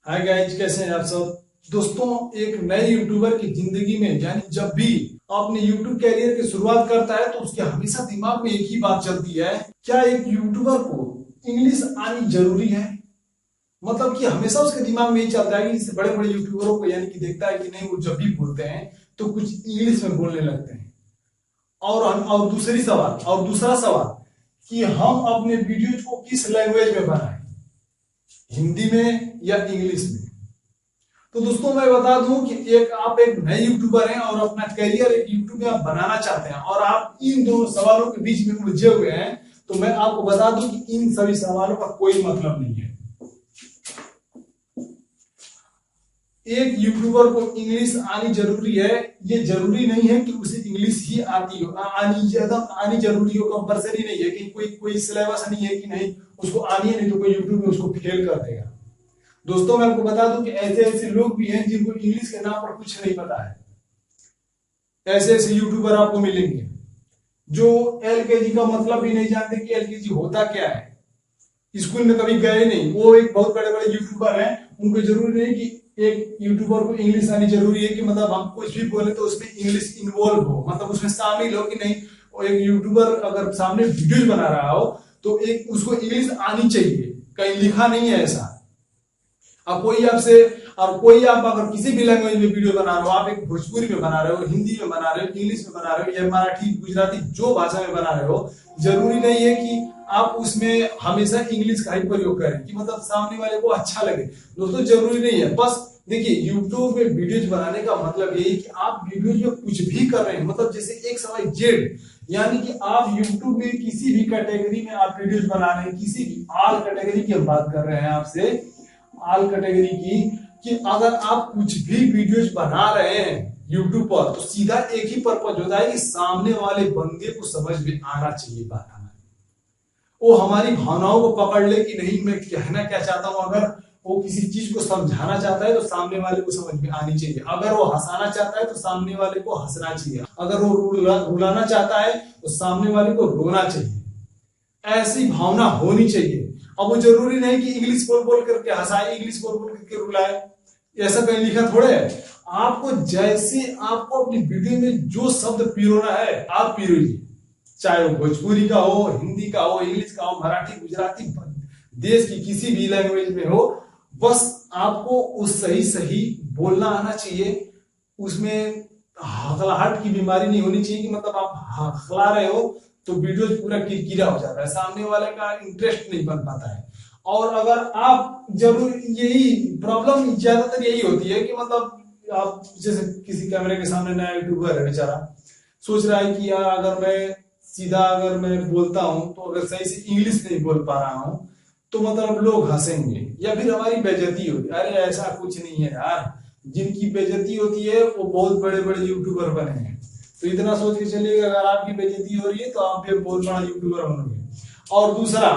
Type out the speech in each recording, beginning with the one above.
Hi guys, कैसे हैं आप सब। दोस्तों, एक नए यूट्यूबर की जिंदगी में यानी जब भी अपने यूट्यूब कैरियर की शुरुआत करता है तो उसके हमेशा दिमाग में एक ही बात चलती है, क्या एक यूट्यूबर को इंग्लिश आनी जरूरी है। मतलब कि हमेशा उसके दिमाग में यही चलता है कि जैसे बड़े बड़े यूट्यूबरों को यानी कि देखता है कि नहीं, वो जब भी बोलते हैं तो कुछ इंग्लिश में बोलने लगते हैं। और दूसरा सवाल कि हम अपने वीडियोज को किस लैंग्वेज में बनाएं, हिंदी में या इंग्लिश में। तो दोस्तों, मैं बता दूं कि आप एक नए यूट्यूबर हैं और अपना करियर एक यूट्यूब में आप बनाना चाहते हैं और आप इन दोनों सवालों के बीच में उलझे हुए हैं, तो मैं आपको बता दूं कि इन सभी सवालों का कोई मतलब नहीं है। एक यूट्यूबर को इंग्लिश आनी जरूरी है, ये जरूरी नहीं है कि उसे इंग्लिश ही आती हो, आनी जरूरी हो, कंपलसरी नहीं है कि कोई सिलेबस नहीं है कि नहीं उसको आनी है, नहीं तो कोई यूट्यूब में उसको फेल कर देगा। दोस्तों, मैं आपको बता दूं कि ऐसे ऐसे लोग भी हैं जिनको इंग्लिश के नाम पर कुछ नहीं पता है। ऐसे ऐसे यूट्यूबर आपको मिलेंगे जो एलकेजी का मतलब भी नहीं जानते कि एलकेजी होता क्या है, स्कूल में कभी गए नहीं। वो एक बहुत बड़े बड़े यूट्यूबर हैं, उनको जरूरी नहीं कि एक यूट्यूबर को इंग्लिश आनी जरूरी है कि मतलब हम कुछ भी बोले तो उसमें इंग्लिश इन्वॉल्व हो, मतलब उसमें शामिल हो कि नहीं। और एक यूट्यूबर अगर सामने वीडियो बना रहा हो तो एक उसको इंग्लिश आनी चाहिए, कहीं लिखा नहीं है ऐसा। अब कोई आप अगर किसी भी लैंग्वेज में वीडियो बना रहे हो, आप एक भोजपुरी में बना रहे हो, हिंदी में बना रहे हो, इंग्लिश में बना रहे हो या मराठी गुजराती जो भाषा में बना रहे हो, जरूरी नहीं है कि आप उसमें हमेशा इंग्लिश का ही प्रयोग करें कि मतलब सामने वाले को अच्छा लगे। दोस्तों, जरूरी नहीं है। बस देखिए, यूट्यूब में वीडियोज बनाने का मतलब यही कि आप वीडियोज में कुछ भी कर रहे हैं, मतलब जैसे XYZ, यानी कि आप यूट्यूब में किसी भी कैटेगरी में आप वीडियोज बना रहे हैं, किसी भी ऑल कैटेगरी की हम बात कर रहे हैं आपसे, ऑल कैटेगरी की, कि अगर आप कुछ भी वीडियोज बना रहे हैं यूट्यूब पर तो सीधा एक ही पर्पज होता है कि सामने वाले बंदे को समझ में आना चाहिए बात हमारी, वो हमारी भावनाओं को पकड़ ले कि नहीं मैं कहना क्या चाहता हूं। अगर वो किसी चीज को समझाना चाहता है तो सामने वाले को समझ में आनी चाहिए, अगर वो हंसाना चाहता है तो सामने वाले को हंसना चाहिए, अगर वो रुलाना चाहता है तो सामने वाले को रोना चाहिए। ऐसी भावना होनी चाहिए। अब वो जरूरी नहीं कि इंग्लिश बोल बोल करके हंसाए, इंग्लिश बोल बोल करके रुलाए, ऐसा कहीं लिखा थोड़े है। आपको जैसे आपको अपनी वीडियो में जो शब्द पिरोना है आप पिरोइए, चाहे वो भोजपुरी का हो, हिंदी का हो, इंग्लिश का हो, मराठी, गुजराती, देश की किसी भी लैंग्वेज में हो, बस आपको उस सही सही बोलना आना चाहिए। उसमें हकलाहट की बीमारी नहीं होनी चाहिए कि मतलब आप हकला रहे हो तो वीडियो पूरा किरकिरा हो जाता है, सामने वाले का इंटरेस्ट नहीं बन पाता है। और अगर आप जरूर, यही प्रॉब्लम ज्यादातर यही होती है कि मतलब आप जैसे किसी कैमरे के सामने नया यूट्यूबर है, बेचारा सोच रहा है कि यार अगर मैं बोलता हूं तो अगर सही से इंग्लिश नहीं बोल पा रहा हूं तो मतलब लोग हंसेंगे या फिर हमारी बेइज्जती होगी। अरे ऐसा कुछ नहीं है यार, जिनकी बेइज्जती होती है वो बहुत बड़े बड़े यूट्यूबर बने हैं। तो इतना सोच के चलिएगा, अगर आपकी बेइज्जती हो रही है तो आप भी बहुत बड़ा यूट्यूबर बनोगे। और दूसरा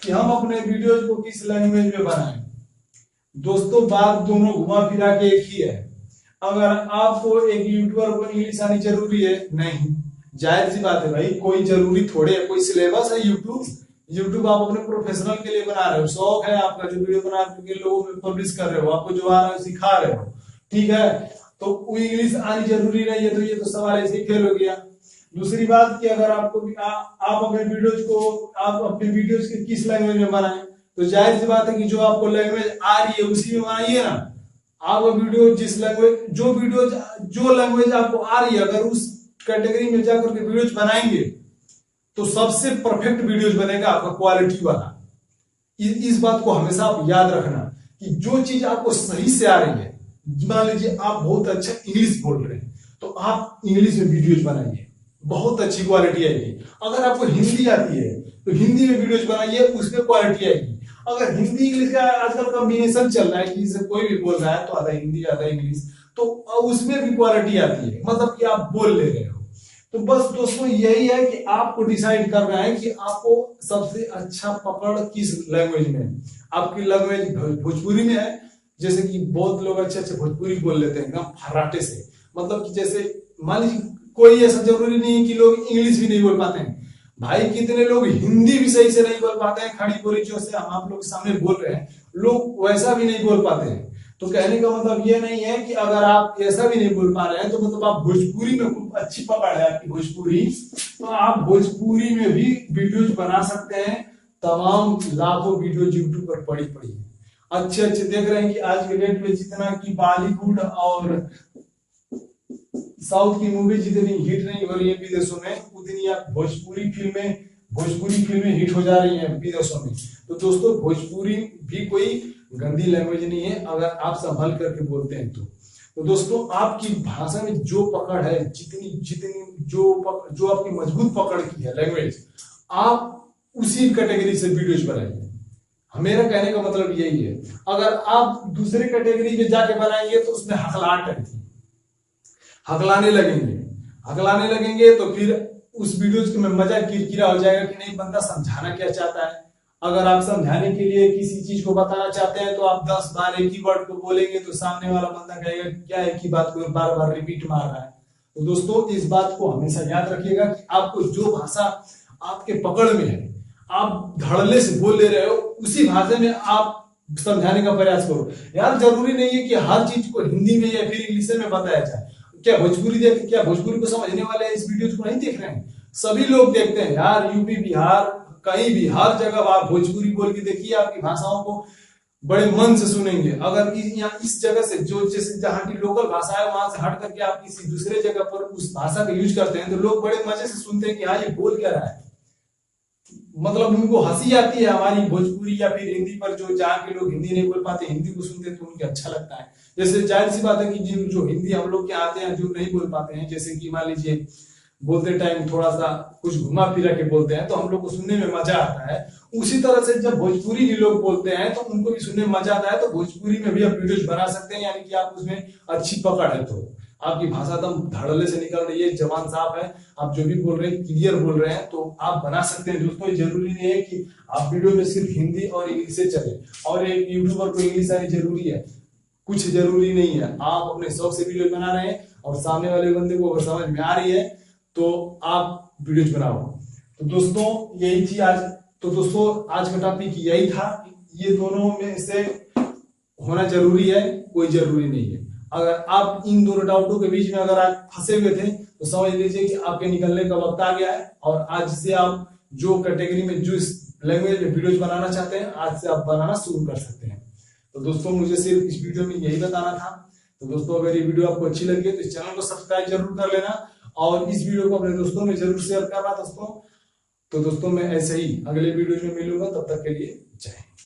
कि हम अपने वीडियोज को किस लैंग्वेज में बनाएं। दोस्तों, बात दोनों घुमा फिरा के एक ही है। अगर आपको एक यूट्यूबर को इंग्लिश आनी जरूरी है, नहीं, जाहिर सी बात है भाई, कोई जरूरी थोड़े है, कोई सिलेबस है यूट्यूब आप अपने प्रोफेशनल के लिए बना रहे हो, शौक है आपका, जो वीडियो बना के लोगों में पब्लिश कर रहे हो, आपको जो आ रहा है सिखा रहे हो, ठीक है, तो इंग्लिश आनी जरूरी नहीं है, तो ये तो सवाल ऐसे ही फेल हो गया। दूसरी बात कि अगर आप अपने वीडियोज के किस लैंग्वेज में बनाएं, तो जाहिर सी बात है कि जो आपको लैंग्वेज आ रही है उसी में बनाइए ना। आप वीडियो जो लैंग्वेज आपको आ रही है, अगर उस कैटेगरी में जाकर के वीडियोज बनाएंगे तो सबसे परफेक्ट वीडियोज बनेगा आपका, क्वालिटी वाला। इस बात को हमेशा आप याद रखना कि जो चीज आपको सही से आ रही है, मान लीजिए आप बहुत अच्छा इंग्लिश बोल रहे हैं तो आप इंग्लिश में वीडियोज बनाइए, बहुत अच्छी क्वालिटी आएगी। अगर आपको हिंदी आती है तो हिंदी में वीडियोज बनाइए, उसमें क्वालिटी आएगी। अगर हिंदी इंग्लिश का आजकल कॉम्बिनेशन चल रहा है कि कोई भी बोल रहा है तो आधा हिंदी आधा इंग्लिश, तो उसमें भी क्वालिटी आती है, मतलब कि आप बोल ले रहे हो। तो बस दोस्तों, यही है कि आपको डिसाइड करना है कि आपको सबसे अच्छा पकड़ किस लैंग्वेज में है। आपकी लैंग्वेज भोजपुरी में है, जैसे कि बहुत लोग अच्छे अच्छे भोजपुरी बोल लेते हैं एकदम फर्राटे से, मतलब कि जैसे मान लीजिए, कोई ऐसा जरूरी नहीं है कि लोग इंग्लिश भी नहीं बोल पाते हैं भाई, कितने लोग हिंदी भी सही से नहीं बोल पाते हैं, खड़ी बोली जो से हम आप लोग के सामने बोल रहे हैं, लोग वैसा भी नहीं बोल पाते हैं। तो कहने का मतलब ये नहीं है कि अगर आप ऐसा भी नहीं बोल पा रहे हैं तो मतलब आप भोजपुरी में खूब अच्छी पकड़ है आपकी भोजपुरी, तो आप भोजपुरी में भी वीडियोज बना सकते हैं। तमाम लाखों वीडियोज यूट्यूब पर पड़ी है, अच्छे अच्छे देख रहे हैं कि आज के डेट में जितना कि बॉलीवुड और साउथ की मूवी जितनी हिट नहीं हो रही है विदेशों में, उतनी आप भोजपुरी फिल्में हिट हो जा रही हैं विदेशों में। तो दोस्तों भोजपुरी भी कोई गंदी लैंग्वेज नहीं है अगर आप संभल करके बोलते हैं तो दोस्तों आपकी भाषा में जो पकड़ है, जितनी जो आपकी मजबूत पकड़ की है लैंग्वेज, आप उसी कैटेगरी से वीडियोज बनाइए। मेरा कहने का मतलब यही है। अगर आप दूसरे कैटेगरी में जाके बनाएंगे तो उसमें हकलाहट आएगी, हकलाने लगेंगे तो फिर उस वीडियोज में मजा किरकिरा हो जाएगा कि नहीं बंदा समझाना क्या चाहता है। अगर आप समझाने के लिए किसी चीज को बताना चाहते हैं तो आप 10 बार एक ही वर्ड को बोलेंगे तो सामने वाला बंदा कहेगा क्या एक ही बात को बार बार रिपीट मार रहा है। तो दोस्तों इस बात को हमेशा याद रखिएगा कि आपको जो भाषा आपके पकड़ में है, आप धड़ल्ले से बोल ले रहे हो, उसी भाषा में आप समझाने का प्रयास करो। यार जरूरी नहीं है कि हर चीज को हिंदी में या फिर इंग्लिश में बताया जाए। क्या भोजपुरी को समझने वाले इस वीडियो को नहीं देख रहे हैं? सभी लोग देखते हैं यार, यूपी बिहार कहीं भी हर जगह आप भोजपुरी बोल के देखिए, आपकी भाषाओं को बड़े मन से सुनेंगे। अगर इस जगह से जो जैसे जहाँ की लोकल भाषा है वहां से हट करके आप किसी दूसरे जगह पर उस भाषा का यूज करते हैं तो लोग बड़े मजे से सुनते हैं कि हाँ ये बोल क्या रहा है, मतलब उनको हंसी आती है हमारी भोजपुरी या फिर हिंदी पर। जो जहाँ के लोग हिंदी नहीं बोल पाते हिंदी को सुनते हैं तो उनको अच्छा लगता है। जैसे जाहिर सी बात है कि जो हिंदी हम लोग के आते हैं जो नहीं बोल पाते हैं, जैसे कि मान लीजिए बोलते टाइम थोड़ा सा कुछ घुमा फिरा के बोलते हैं तो हम लोग को सुनने में मजा आता है। उसी तरह से जब भोजपुरी भी लोग बोलते हैं तो उनको भी सुनने में मजा आता है। तो भोजपुरी में भी आप वीडियोज बना सकते हैं, यानी कि आप उसमें अच्छी पकड़ है, तो आपकी भाषा एकदम धड़ल्ले से निकल रही है, जबान साफ है, आप जो भी बोल रहे हैं क्लियर बोल रहे हैं, तो आप बना सकते हैं। दोस्तों जरूरी नहीं है कि आप वीडियो में सिर्फ हिंदी और इंग्लिश से चले और एक यूट्यूबर को इंग्लिश आनी जरूरी है, कुछ जरूरी नहीं है। आप अपने शौक से वीडियो बना रहे हैं और सामने वाले बंदे को अगर समझ में आ रही है तो आप वीडियोज बनाओ। तो दोस्तों यही थी आज। तो दोस्तों आज का टॉपिक यही था, ये दोनों में से होना जरूरी है, कोई जरूरी नहीं है। अगर आप इन दोनों डाउटों के बीच में अगर आप फंसे हुए थे तो समझ लीजिए कि आपके निकलने का वक्त आ गया है और आज से आप जो कैटेगरी में जो लैंग्वेज में वीडियोज बनाना चाहते हैं आज से आप बनाना शुरू कर सकते हैं। तो दोस्तों मुझे सिर्फ इस वीडियो में यही बताना था। तो दोस्तों अगर ये वीडियो आपको अच्छी लगी है तो इस चैनल को सब्सक्राइब जरूर कर लेना और इस वीडियो को अपने दोस्तों में जरूर शेयर करना दोस्तों। तो दोस्तों मैं ऐसे ही अगले वीडियो में मिलूंगा, तब तक के लिए जय हिंद।